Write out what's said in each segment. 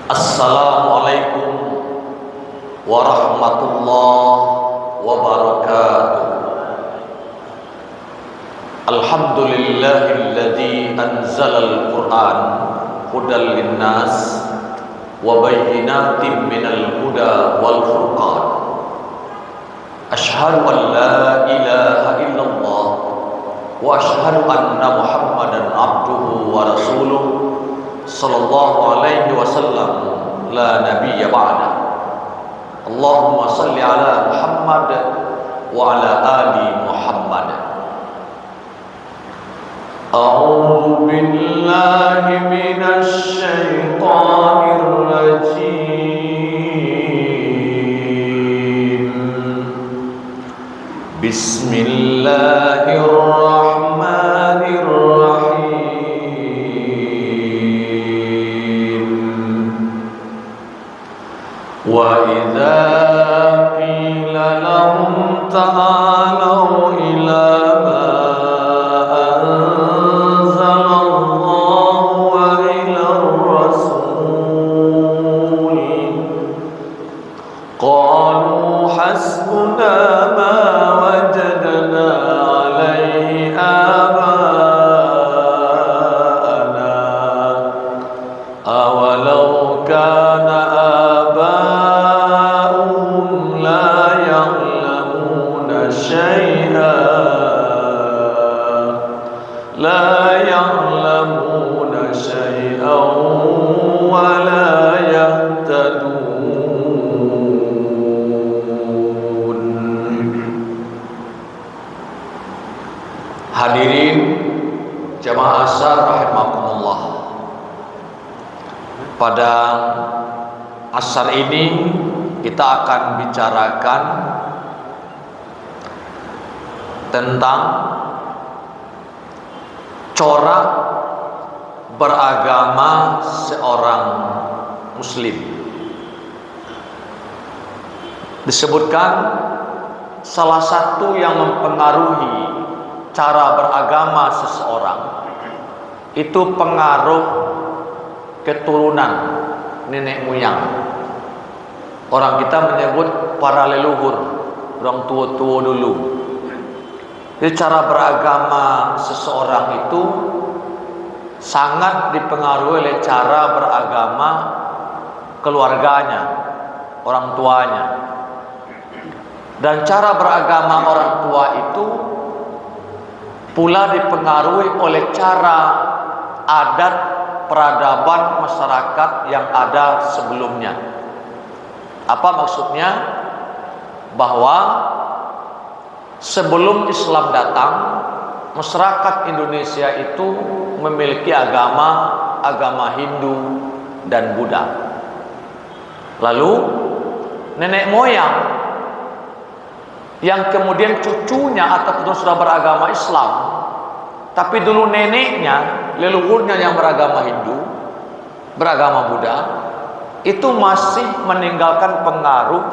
Assalamualaikum warahmatullahi wabarakatuh. Alhamdulillahilladzi anzalal Qur'an hudal linnas wa bayyinatin minal huda wal furqan. Asyhadu an la ilaha illallah wa asyhadu anna Muhammadan abduhu wa rasuluh sallallahu alaihi wasallam la nabiyya ba'da. Allahumma salli ala Muhammad wa ala ali Muhammad. A'udzu billahi minasy syaithanir rajim. Bismillahirrahmanirrahim. Wa idza qila lahum ta'alu ila ma anzalallahu wa ila ar-rasul qalu hasbuna ma wajadna alayhi aba'ana awalau kana لا يعلمون شيئا ولا يهتدون. Hadirin jamaah asar rahimakumullah. Pada asar ini kita akan bicarakan tentang corak beragama seorang muslim. Disebutkan salah satu yang mempengaruhi cara beragama seseorang itu pengaruh keturunan nenek moyang. Orang kita menyebut para leluhur, orang tua-tua dulu. Jadi cara beragama seseorang itu sangat dipengaruhi oleh cara beragama keluarganya, orang tuanya. Dan cara beragama orang tua itu pula dipengaruhi oleh cara adat peradaban masyarakat yang ada sebelumnya. Apa maksudnya? Bahwa sebelum Islam datang, masyarakat Indonesia itu memiliki agama Hindu dan Buddha. Lalu nenek moyang yang kemudian cucunya ataupun sudah beragama Islam, tapi dulu neneknya, leluhurnya yang beragama Hindu, beragama Buddha, itu masih meninggalkan pengaruh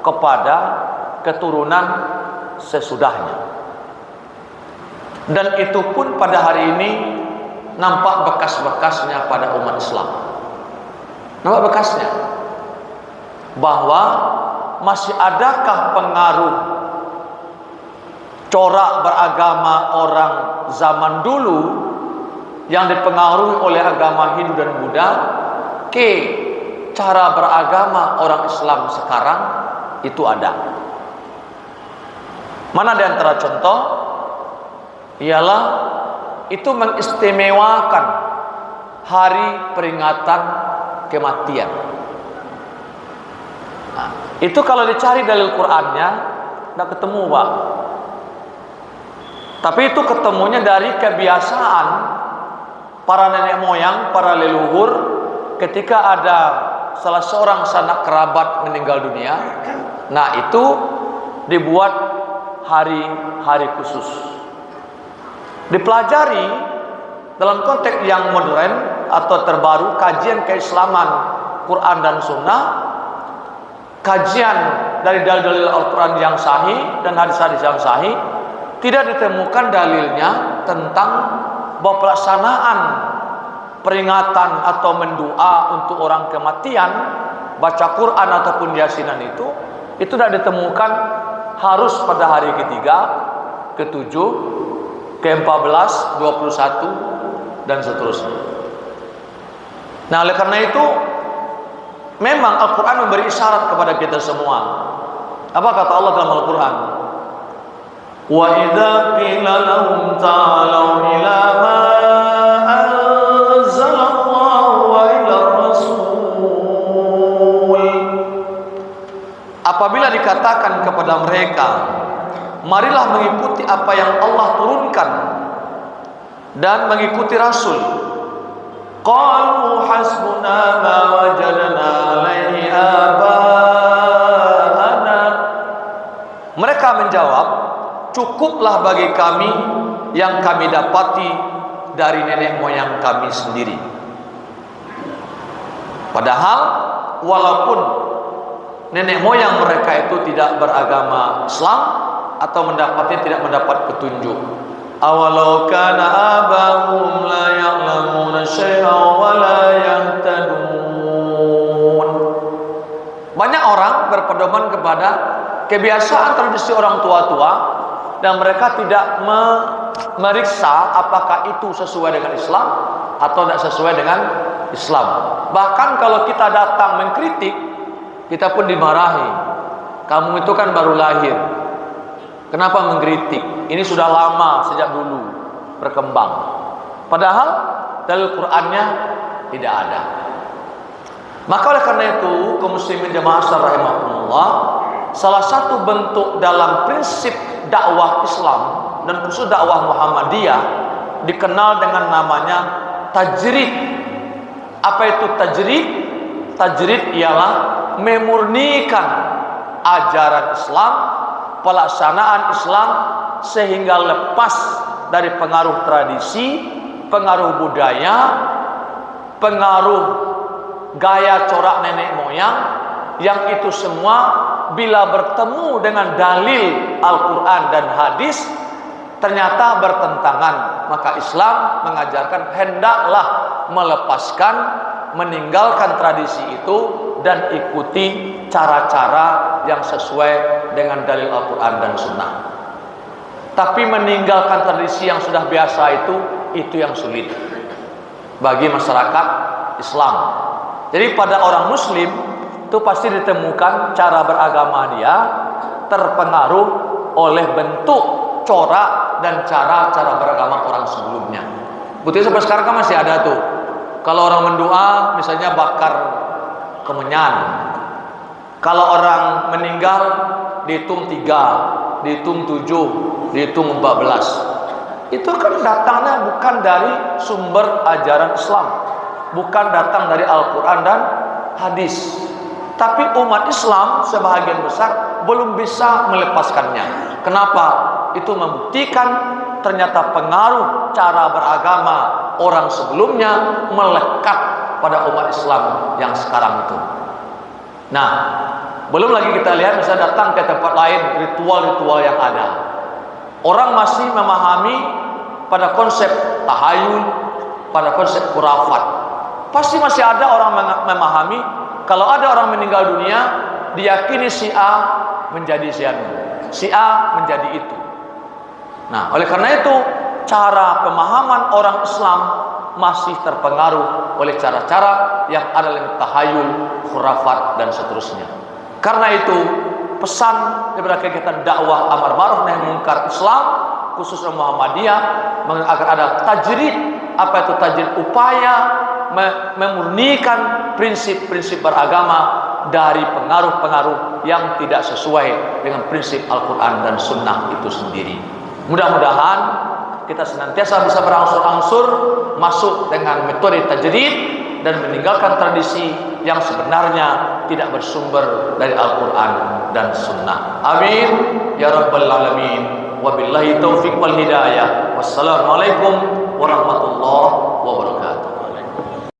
kepada keturunan sesudahnya. Dan itu pun pada hari ini nampak bekas-bekasnya pada umat Islam. Nampak bekasnya bahwa masih adakah pengaruh corak beragama orang zaman dulu yang dipengaruhi oleh agama Hindu dan Buddha ke cara beragama orang Islam sekarang. Itu ada. Mana di antara contoh? Ialah itu mengistimewakan hari peringatan kematian. Nah, itu kalau dicari dalil Qur'annya tidak ketemu, Pak. Tapi itu ketemunya dari kebiasaan para nenek moyang, para leluhur ketika ada salah seorang sanak kerabat meninggal dunia. Nah, itu dibuat hari-hari khusus. Dipelajari dalam konteks yang modern atau terbaru, kajian keislaman Quran dan Sunnah, kajian dari dalil-dalil Al-Quran yang sahih dan hadis-hadis yang sahih, tidak ditemukan dalilnya tentang bahwa pelaksanaan peringatan atau mendoa untuk orang kematian, baca Quran ataupun yasinan itu tidak ditemukan harus pada hari ketiga, ke-7, ke-14, 21 dan seterusnya. Nah, oleh karena itu memang Al-Quran memberi isyarat kepada kita semua. Apa kata Allah dalam Al-Quran? Wa idza qila lahum ta'alu ila ma anzalallahu wa ila rasul. Apabila dikatakan kepada mereka, marilah mengikuti apa yang Allah turunkan dan mengikuti Rasul. Qalu hasbuna ma wajadna alaihi aba'ana. Mereka menjawab, cukuplah bagi kami yang kami dapati dari nenek moyang kami sendiri. Padahal walaupun nenek moyang mereka itu tidak beragama Islam atau tidak mendapat petunjuk. Awalau kana abahum la ya'lamuna syai'an wa la yahtadun. Banyak orang berpedoman kepada kebiasaan tradisi orang tua-tua dan mereka tidak meriksa apakah itu sesuai dengan Islam atau tidak sesuai dengan Islam. Bahkan kalau kita datang mengkritik, kita pun dimarahi. Kamu itu kan baru lahir, kenapa mengkritik? Ini sudah lama, sejak dulu berkembang. Padahal dalil Qur'annya tidak ada. Maka oleh karena itu, kaum muslimin jamaah rahimahumullah, salah satu bentuk dalam prinsip dakwah Islam dan khusus dakwah Muhammadiyah dikenal dengan namanya tajrid. Apa itu tajrid? Tajrid ialah memurnikan ajaran Islam, pelaksanaan Islam sehingga lepas dari pengaruh tradisi, pengaruh budaya, pengaruh gaya corak nenek moyang, yang itu semua bila bertemu dengan dalil Al-Quran dan hadis ternyata bertentangan. Maka Islam mengajarkan hendaklah melepaskan, meninggalkan tradisi itu dan ikuti cara-cara yang sesuai dengan dalil Al-Quran dan Sunnah. Tapi meninggalkan tradisi yang sudah biasa itu yang sulit bagi masyarakat Islam. Jadi pada orang Muslim itu pasti ditemukan cara beragama dia terpengaruh oleh bentuk, corak dan cara beragama orang sebelumnya. Buktinya sampai sekarang kan masih ada tuh. Kalau orang mendoa misalnya bakar kemenyan. Kalau orang meninggal dihitung 3, dihitung 7, dihitung 14. Itu kan datangnya bukan dari sumber ajaran Islam, bukan datang dari Al-Quran dan hadis. Tapi umat Islam sebahagian besar belum bisa melepaskannya. Kenapa? Itu membuktikan ternyata pengaruh cara beragama orang sebelumnya melekat pada umat Islam yang sekarang itu. Nah, belum lagi kita lihat misalnya datang ke tempat lain, ritual-ritual yang ada. Orang masih memahami pada konsep tahayul, pada konsep khurafat. Pasti masih ada orang memahami kalau ada orang meninggal dunia, diyakini si A menjadi si A, si A menjadi itu. Nah, oleh karena itu cara pemahaman orang Islam masih terpengaruh oleh cara-cara yang ada dalam tahayul, khurafat dan seterusnya. Karena itu pesan daripada kegiatan dakwah amar ma'ruf nahi munkar Islam khususnya Muhammadiyah agar ada tajrid. Apa itu tajrid? Upaya memurnikan prinsip-prinsip beragama dari pengaruh-pengaruh yang tidak sesuai dengan prinsip Al-Quran dan Sunnah itu sendiri. Mudah-mudahan kita senantiasa bisa berangsur-angsur masuk dengan metode tajrid dan meninggalkan tradisi yang sebenarnya tidak bersumber dari Al-Quran dan Sunnah. Amin ya rabbal alamin. Wabillahi taufiq wal hidayah. Wassalamualaikum warahmatullahi wabarakatuh.